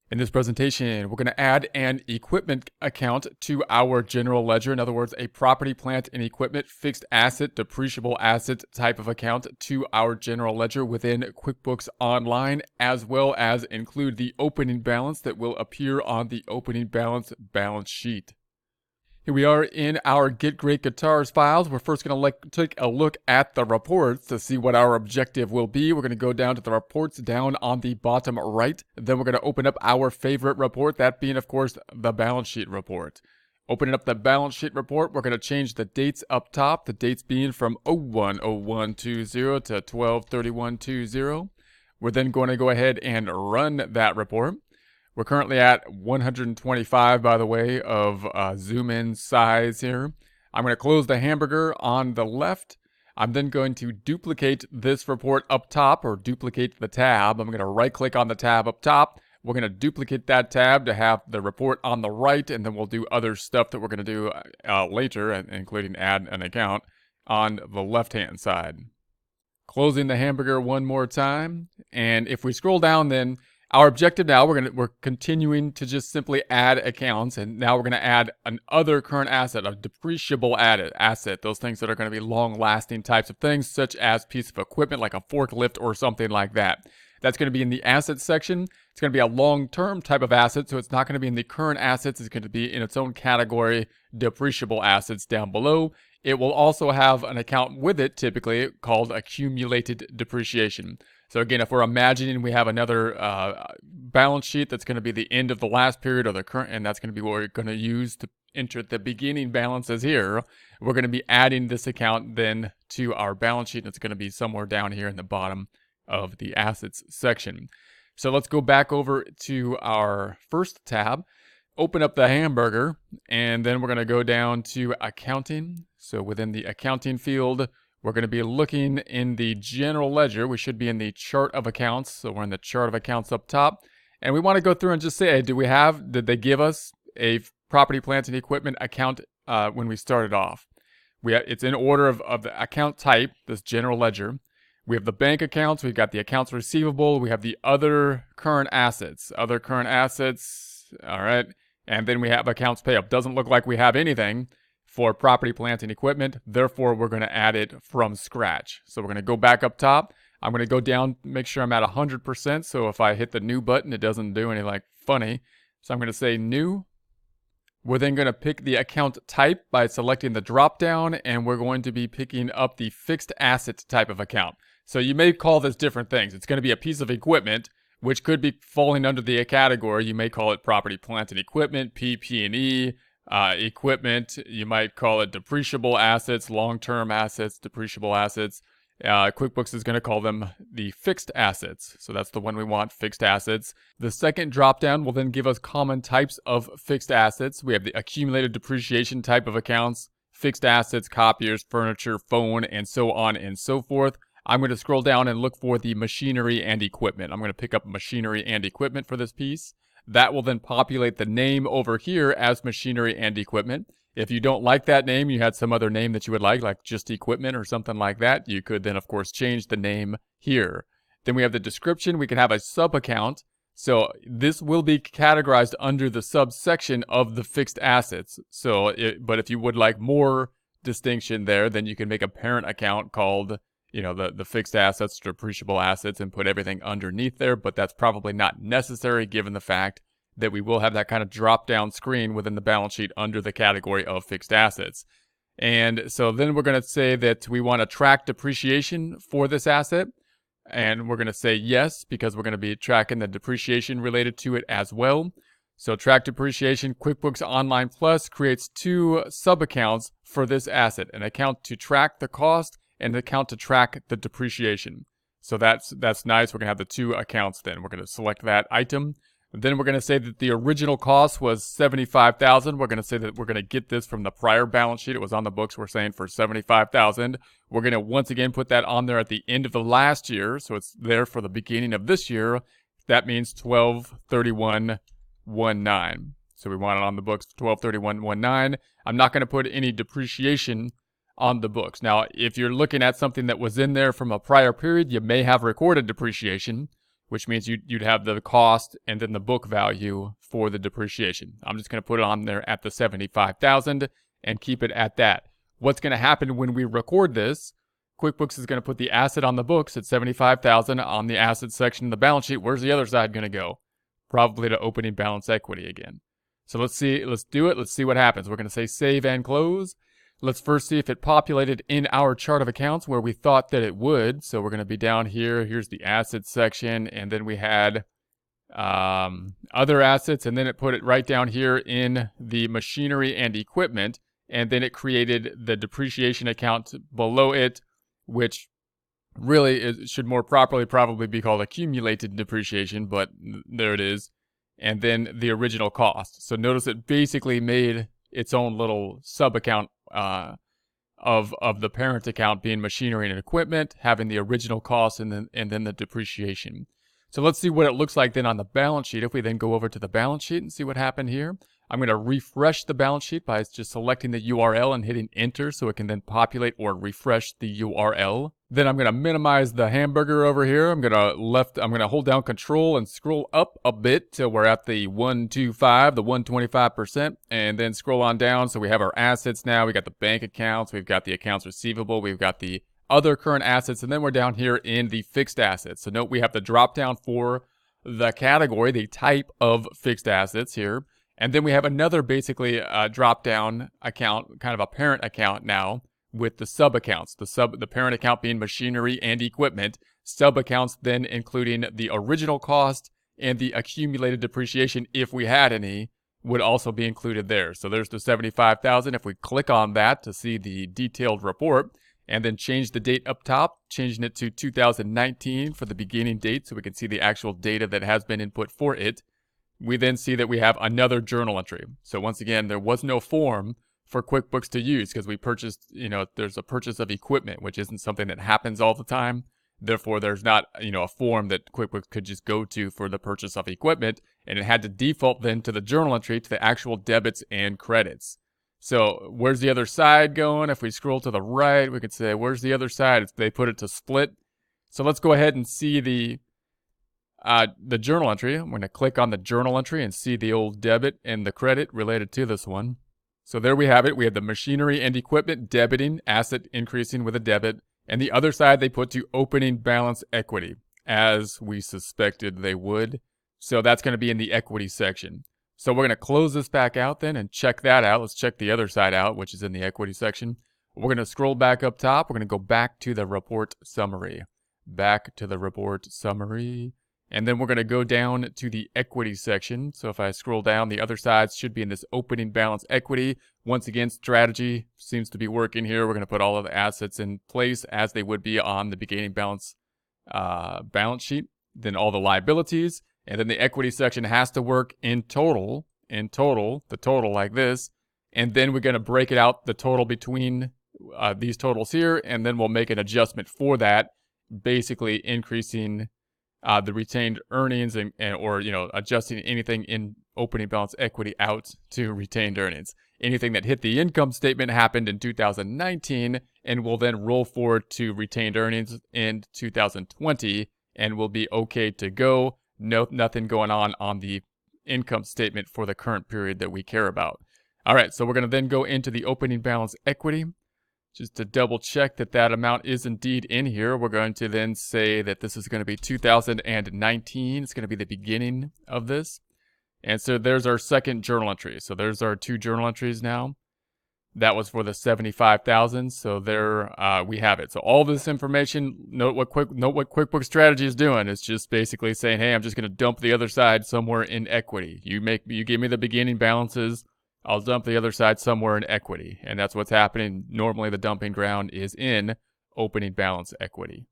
In this presentation, we're going to add an equipment account to our general ledger. In other words, a property, plant, and equipment fixed asset, depreciable asset type of account to our general ledger within QuickBooks Online, as well as include the opening balance that will appear on the opening balance sheet. Here we are in our Get Great Guitars files. We're first going to take a look at the reports to see what our objective will be. We're going to go down to the reports down on the bottom right. Then we're going to open up our favorite report, that being, of course, the balance sheet report. Opening up the balance sheet report, we're going to change the dates up top, the dates being from 01/01/20 to 12/31/20. We're then going to go ahead and run that report. We're currently at 125, by the way, of zoom in size here. I'm going to close the hamburger on the left. I'm then going to duplicate this report up top, or duplicate the tab. I'm going to right click on the tab up top. We're going to duplicate that tab to have the report on the right, and then we'll do other stuff that we're going to do later, including add an account on the left-hand side. Closing the hamburger one more time. And if we scroll down, then our objective now, we're continuing to just simply add accounts, and now we're going to add an other current asset, a depreciable asset, those things that are going to be long-lasting types of things, such as piece of equipment like a forklift or something like that. That's going to be in the assets section. It's going to be a long-term type of asset, so it's not going to be in the current assets. It's going to be in its own category, depreciable assets down below. It will also have an account with it, typically, called accumulated depreciation. So again, if we're imagining we have another balance sheet that's going to be the end of the last period or the current, and that's going to be what we're going to use to enter the beginning balances here, we're going to be adding this account then to our balance sheet, and it's going to be somewhere down here in the bottom of the assets section. So let's go back over to our first tab, open up the hamburger, and then we're going to go down to accounting. So within the accounting field, we're going to be looking in the general ledger. We should be in the chart of accounts. So we're in the chart of accounts up top. And we want to go through and just say, hey, did they give us a property, plant, and equipment account when we started off? It's in order of the account type, this general ledger. We have the bank accounts. We've got the accounts receivable. We have the other current assets. All right. And then we have accounts payable. Doesn't look like we have anything for property, plant, and equipment. Therefore, we're going to add it from scratch. So we're going to go back up top. I'm going to go down, make sure I'm at 100%. So if I hit the new button, it doesn't do any funny. So I'm going to say new. We're then going to pick the account type by selecting the drop down, and we're going to be picking up the fixed asset type of account. So you may call this different things. It's going to be a piece of equipment, which could be falling under the category. You may call it property, plant, and equipment, PP&E, equipment. You might call it depreciable assets, long-term assets, depreciable assets. QuickBooks is going to call them the fixed assets. So that's the one we want, fixed assets. The second dropdown will then give us common types of fixed assets. We have the accumulated depreciation type of accounts, fixed assets, copiers, furniture, phone, and so on and so forth. I'm going to scroll down and look for the machinery and equipment. I'm going to pick up machinery and equipment for this piece. That will then populate the name over here as machinery and equipment. If you don't like that name, you had some other name that you would like just equipment or something like that, you could then, of course, change the name here. Then we have the description. We can have a sub-account. So this will be categorized under the subsection of the fixed assets. But if you would like more distinction there, then you can make a parent account called the fixed assets, depreciable assets, and put everything underneath there, but that's probably not necessary given the fact that we will have that kind of drop-down screen within the balance sheet under the category of fixed assets. And so then we're going to say that we want to track depreciation for this asset, and we're going to say yes, because we're going to be tracking the depreciation related to it as well. So track depreciation, QuickBooks Online Plus creates two sub-accounts for this asset, an account to track the cost and an account to track the depreciation. So that's nice. We're going to have the two accounts then. We're going to select that item. Then we're going to say that the original cost was $75,000. We're going to say that we're going to get this from the prior balance sheet. It was on the books, we're saying, for $75,000. We're going to once again put that on there at the end of the last year. So it's there for the beginning of this year. That means 12/31/19. So we want it on the books 12/31/19. I'm not going to put any depreciation on the books. Now, if you're looking at something that was in there from a prior period, you may have recorded depreciation. which means you'd have the cost and then the book value for the depreciation. I'm just going to put it on there at the 75,000 and keep it at that. What's going to happen when we record this? QuickBooks is going to put the asset on the books at 75,000 on the asset section of the balance sheet. Where's the other side going to go? Probably to opening balance equity again. So let's do it. Let's see what happens. We're going to say save and close. Let's first see if it populated in our chart of accounts where we thought that it would. So we're going to be down here. Here's the assets section. And then we had other assets. And then it put it right down here in the machinery and equipment. And then it created the depreciation account below it, which really should more properly probably be called accumulated depreciation, but there it is. And then the original cost. So notice it basically made its own little sub-account of the parent account being machinery and equipment, having the original cost and then the depreciation. So let's see what it looks like then on the balance sheet. If we then go over to the balance sheet and see what happened here. I'm going to refresh the balance sheet by just selecting the URL and hitting enter so it can then populate or refresh the URL. Then I'm going to minimize the hamburger over here. I'm going to hold down control and scroll up a bit till we're at the 125, the 125%, and then scroll on down. So we have our assets now. We got the bank accounts. We've got the accounts receivable. We've got the other current assets, and then we're down here in the fixed assets. So note we have the drop down for the category, the type of fixed assets here. And then we have another basically drop down account, kind of a parent account now with the sub accounts. The parent account being machinery and equipment, sub accounts then including the original cost and the accumulated depreciation, if we had any, would also be included there. So there's the 75,000. If we click on that to see the detailed report and then change the date up top, changing it to 2019 for the beginning date so we can see the actual data that has been input for it. We then see that we have another journal entry. So once again, there was no form for QuickBooks to use because we purchased, there's a purchase of equipment, which isn't something that happens all the time. Therefore, there's not, a form that QuickBooks could just go to for the purchase of equipment. And it had to default then to the journal entry, to the actual debits and credits. So where's the other side going? If we scroll to the right, we could say, where's the other side? They put it to split. So let's go ahead and see the journal entry. I'm going to click on the journal entry and see the old debit and the credit related to this one. So there we have it. We have the machinery and equipment debiting, asset increasing with a debit. And the other side they put to opening balance equity, as we suspected they would. So that's going to be in the equity section. So we're going to close this back out then and check that out. Let's check the other side out, which is in the equity section. We're going to scroll back up top. We're going to go back to the report summary. Back to the report summary. And then we're going to go down to the equity section. So if I scroll down, the other side should be in this opening balance equity. Once again, strategy seems to be working here. We're going to put all of the assets in place as they would be on the beginning balance sheet. Then all the liabilities. And then the equity section has to work in total, the total like this. And then we're going to break it out, the total between these totals here. And then we'll make an adjustment for that, basically increasing the retained earnings or adjusting anything in opening balance equity out to retained earnings. Anything that hit the income statement happened in 2019 and will then roll forward to retained earnings in 2020 and will be okay to go. Nothing going on the income statement for the current period that we care about. All right, so we're going to then go into the opening balance equity. Just to double check that that amount is indeed in here, we're going to then say that this is going to be 2019. It's going to be the beginning of this. And so there's our second journal entry. So there's our two journal entries now. That was for the 75,000. So there we have it. So all this information, note what QuickBooks Strategy is doing. It's just basically saying, hey, I'm just going to dump the other side somewhere in equity. You give me the beginning balances. I'll dump the other side somewhere in equity. And that's what's happening. Normally the dumping ground is in opening balance equity.